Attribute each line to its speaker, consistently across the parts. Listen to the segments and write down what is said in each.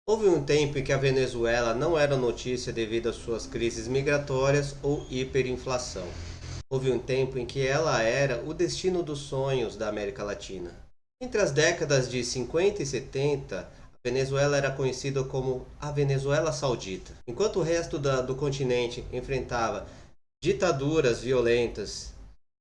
Speaker 1: Houve um tempo em que a Venezuela não era notícia devido às suas crises migratórias ou hiperinflação. Houve um tempo em que ela era o destino dos sonhos da América Latina. Entre as décadas de 50 e 70, a Venezuela era conhecida como a Venezuela Saudita. Enquanto o resto do continente enfrentava ditaduras violentas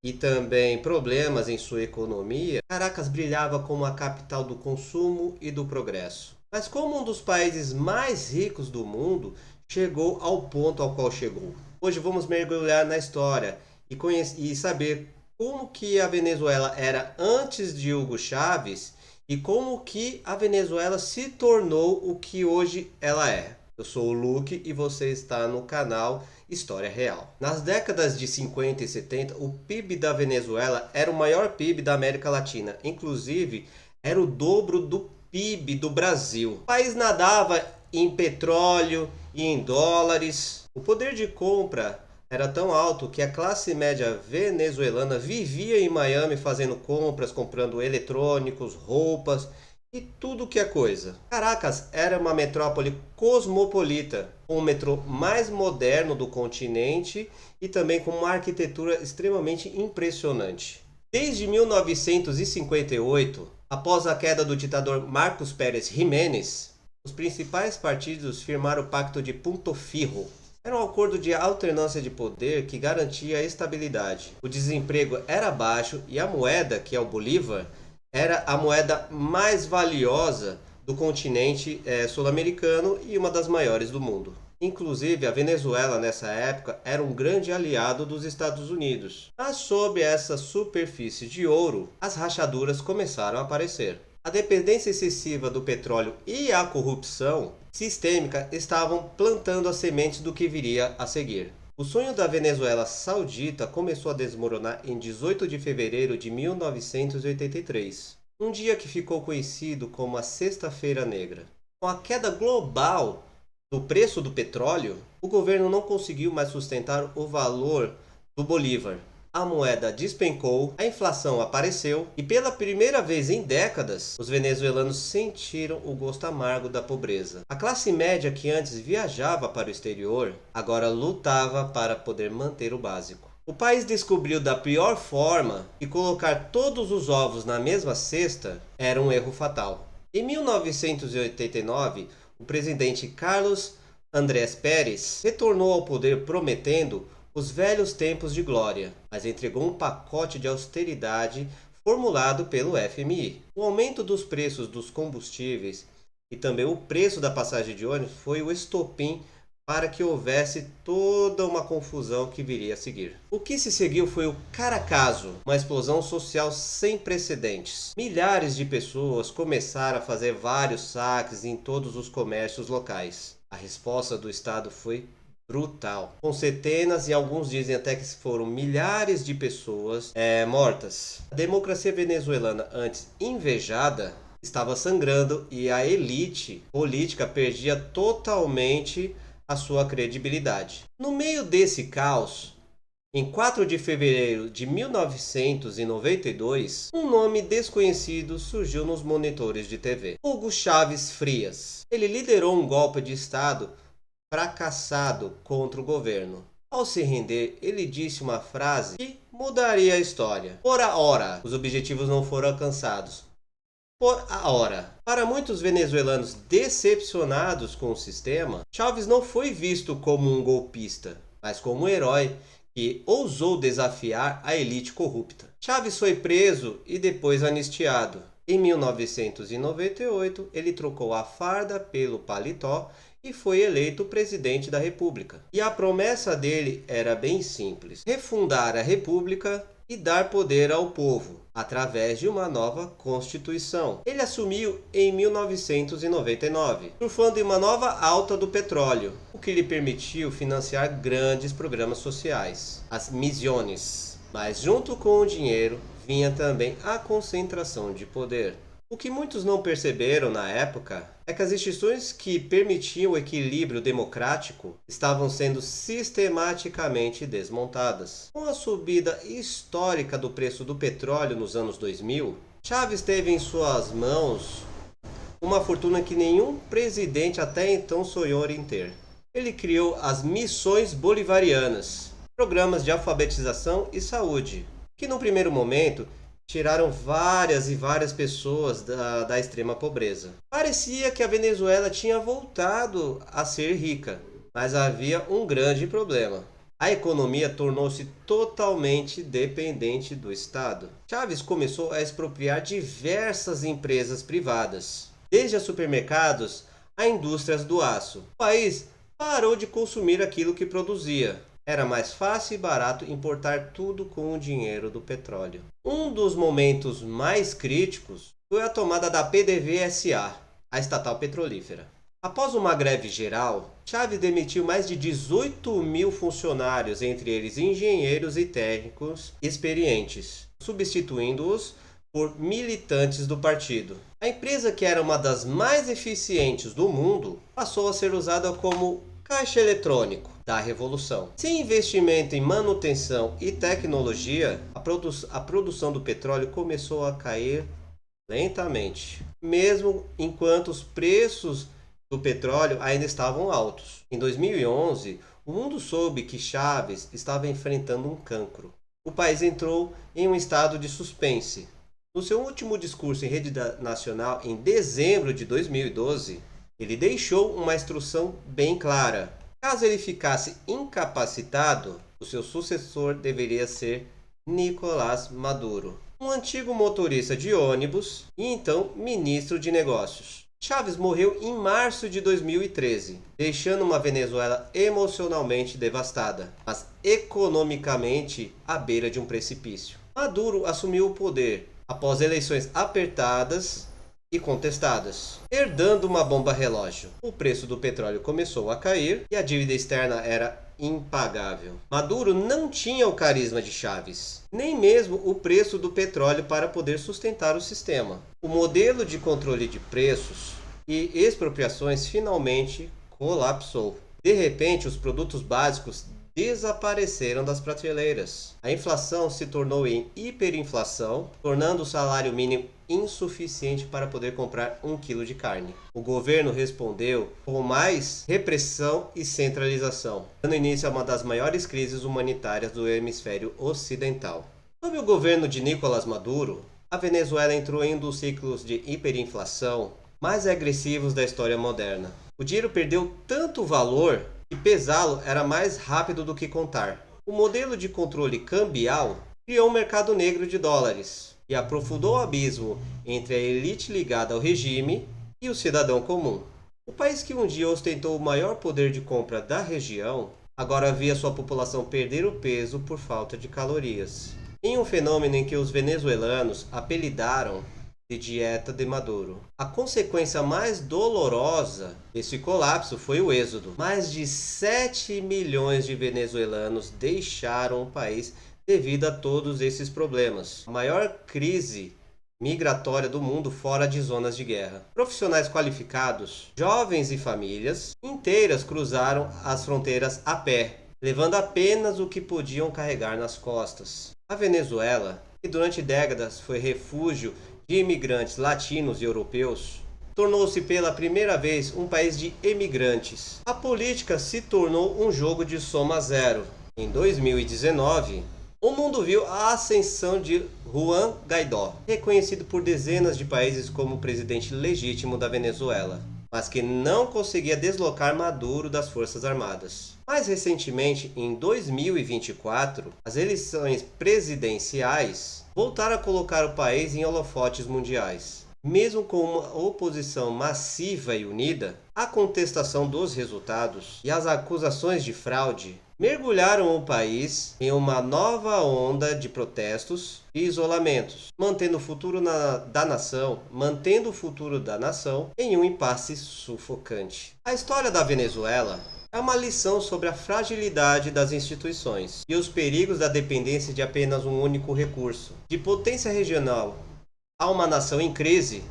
Speaker 1: e também problemas em sua economia, Caracas brilhava como a capital do consumo e do progresso. Mas como um dos países mais ricos do mundo, chegou ao ponto ao qual chegou. Hoje vamos mergulhar na história e saber como que a Venezuela era antes de Hugo Chávez e como que a Venezuela se tornou o que hoje ela é. Eu sou o Luke e você está no canal História Real. Nas décadas de 50 e 70, o PIB da Venezuela era o maior PIB da América Latina. Inclusive, era o dobro do PIB do Brasil. O país nadava em petróleo e em dólares. O poder de compra era tão alto que a classe média venezuelana vivia em Miami fazendo compras, comprando eletrônicos, roupas e tudo que é coisa. Caracas era uma metrópole cosmopolita, com o metrô mais moderno do continente e também com uma arquitetura extremamente impressionante. Desde 1958, após a queda do ditador Marcos Pérez Jiménez, os principais partidos firmaram o Pacto de Punto Fijo. Era um acordo de alternância de poder que garantia a estabilidade. O desemprego era baixo e a moeda, que é o Bolívar, era a moeda mais valiosa do continente sul-americano e uma das maiores do mundo. Inclusive, a Venezuela nessa época era um grande aliado dos Estados Unidos. Mas sob essa superfície de ouro, as rachaduras começaram a aparecer. A dependência excessiva do petróleo e a corrupção sistêmica estavam plantando as sementes do que viria a seguir. O sonho da Venezuela Saudita começou a desmoronar em 18 de fevereiro de 1983, um dia que ficou conhecido como a Sexta-feira Negra. Com a queda global do preço do petróleo, o governo não conseguiu mais sustentar o valor do Bolívar. A moeda despencou, a inflação apareceu e pela primeira vez em décadas, os venezuelanos sentiram o gosto amargo da pobreza. A classe média que antes viajava para o exterior, agora lutava para poder manter o básico. O país descobriu da pior forma que colocar todos os ovos na mesma cesta era um erro fatal. Em 1989, o presidente Carlos Andrés Pérez retornou ao poder prometendo os velhos tempos de glória, mas entregou um pacote de austeridade formulado pelo FMI. O aumento dos preços dos combustíveis e também o preço da passagem de ônibus foi o estopim para que houvesse toda uma confusão que viria a seguir. O que se seguiu foi o Caracazo, uma explosão social sem precedentes. Milhares de pessoas começaram a fazer vários saques em todos os comércios locais. A resposta do Estado foi brutal, com centenas e alguns dizem até que foram milhares de pessoas mortas. A democracia venezuelana, antes invejada, estava sangrando e a elite política perdia totalmente a sua credibilidade. No meio desse caos, em 4 de fevereiro de 1992, um nome desconhecido surgiu nos monitores de TV. Hugo Chávez Frias. Ele liderou um golpe de Estado fracassado contra o governo. Ao se render, ele disse uma frase que mudaria a história. Por a hora, os objetivos não foram alcançados. Por a hora. Para muitos venezuelanos decepcionados com o sistema, Chávez não foi visto como um golpista, mas como um herói que ousou desafiar a elite corrupta. Chávez foi preso e depois anistiado. Em 1998, ele trocou a farda pelo paletó e foi eleito presidente da República. E a promessa dele era bem simples: refundar a República e dar poder ao povo, através de uma nova Constituição. Ele assumiu em 1999, surfando em uma nova alta do petróleo, o que lhe permitiu financiar grandes programas sociais, as Misiones. Mas junto com o dinheiro vinha também a concentração de poder. O que muitos não perceberam na época é que as instituições que permitiam o equilíbrio democrático estavam sendo sistematicamente desmontadas. Com a subida histórica do preço do petróleo nos anos 2000, Chávez teve em suas mãos uma fortuna que nenhum presidente até então sonhou em ter. Ele criou as Missões Bolivarianas, programas de alfabetização e saúde, que no primeiro momento tiraram várias e várias pessoas da extrema pobreza. Parecia que a Venezuela tinha voltado a ser rica, mas havia um grande problema. A economia tornou-se totalmente dependente do Estado. Chávez começou a expropriar diversas empresas privadas, desde a supermercados a indústrias do aço. O país parou de consumir aquilo que produzia. Era mais fácil e barato importar tudo com o dinheiro do petróleo. Um dos momentos mais críticos foi a tomada da PDVSA, a estatal petrolífera. Após uma greve geral, Chávez demitiu mais de 18 mil funcionários, entre eles engenheiros e técnicos experientes, substituindo-os por militantes do partido. A empresa, que era uma das mais eficientes do mundo, passou a ser usada como caixa eletrônico da revolução. Sem investimento em manutenção e tecnologia, a produção do petróleo começou a cair lentamente, mesmo enquanto os preços do petróleo ainda estavam altos. Em 2011, o mundo soube que Chávez estava enfrentando um cancro. O país entrou em um estado de suspense. No seu último discurso em rede nacional, em dezembro de 2012, ele deixou uma instrução bem clara. Caso ele ficasse incapacitado, o seu sucessor deveria ser Nicolás Maduro, um antigo motorista de ônibus e então ministro de negócios. Chávez morreu em março de 2013, deixando uma Venezuela emocionalmente devastada, mas economicamente à beira de um precipício. Maduro assumiu o poder após eleições apertadas e contestadas, herdando uma bomba relógio. O preço do petróleo começou a cair e a dívida externa era impagável. Maduro não tinha o carisma de Chávez, nem mesmo o preço do petróleo para poder sustentar o sistema. O modelo de controle de preços e expropriações finalmente colapsou. De repente, os produtos básicos desapareceram das prateleiras. A inflação se tornou em hiperinflação, tornando o salário mínimo insuficiente para poder comprar 1 quilo de carne. O governo respondeu com mais repressão e centralização, dando início a uma das maiores crises humanitárias do hemisfério ocidental. Sob o governo de Nicolás Maduro, a Venezuela entrou em um dos ciclos de hiperinflação mais agressivos da história moderna. O dinheiro perdeu tanto valor que pesá-lo era mais rápido do que contar. O modelo de controle cambial criou um mercado negro de dólares e aprofundou o abismo entre a elite ligada ao regime e o cidadão comum. O país, que um dia ostentou o maior poder de compra da região, agora via sua população perder o peso por falta de calorias, em um fenômeno em que os venezuelanos apelidaram de dieta de Maduro. A consequência mais dolorosa desse colapso foi o êxodo. Mais de 7 milhões de venezuelanos deixaram o país devido a todos esses problemas. A maior crise migratória do mundo fora de zonas de guerra. Profissionais qualificados, jovens e famílias inteiras cruzaram as fronteiras a pé, levando apenas o que podiam carregar nas costas. A Venezuela, que durante décadas foi refúgio de imigrantes latinos e europeus, tornou-se pela primeira vez um país de emigrantes. A política se tornou um jogo de soma zero. Em 2019, o mundo viu a ascensão de Juan Guaidó, reconhecido por dezenas de países como o presidente legítimo da Venezuela, mas que não conseguia deslocar Maduro das Forças Armadas. Mais recentemente, em 2024, as eleições presidenciais voltaram a colocar o país em holofotes mundiais. Mesmo com uma oposição massiva e unida, a contestação dos resultados e as acusações de fraude mergulharam o país em uma nova onda de protestos e isolamentos, mantendo o futuro da nação em um impasse sufocante. A história da Venezuela é uma lição sobre a fragilidade das instituições e os perigos da dependência de apenas um único recurso. De potência regional a uma nação em crise,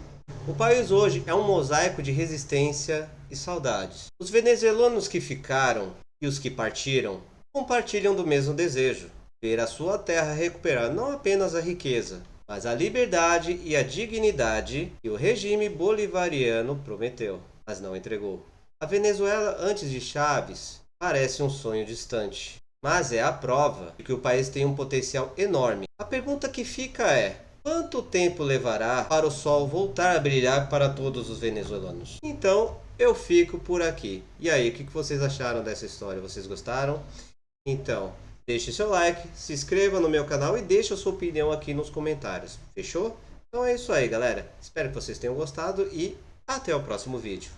Speaker 1: o país hoje é um mosaico de resistência e saudades. Os venezuelanos que ficaram e os que partiram compartilham do mesmo desejo: ver a sua terra recuperar não apenas a riqueza, mas a liberdade e a dignidade que o regime bolivariano prometeu, mas não entregou. A Venezuela antes de Chávez parece um sonho distante, mas é a prova de que o país tem um potencial enorme. A pergunta que fica é: quanto tempo levará para o sol voltar a brilhar para todos os venezuelanos? Então, eu fico por aqui. E aí, o que vocês acharam dessa história? Vocês gostaram? Então, deixe seu like, se inscreva no meu canal e deixe a sua opinião aqui nos comentários. Fechou? Então é isso aí, galera. Espero que vocês tenham gostado e até o próximo vídeo.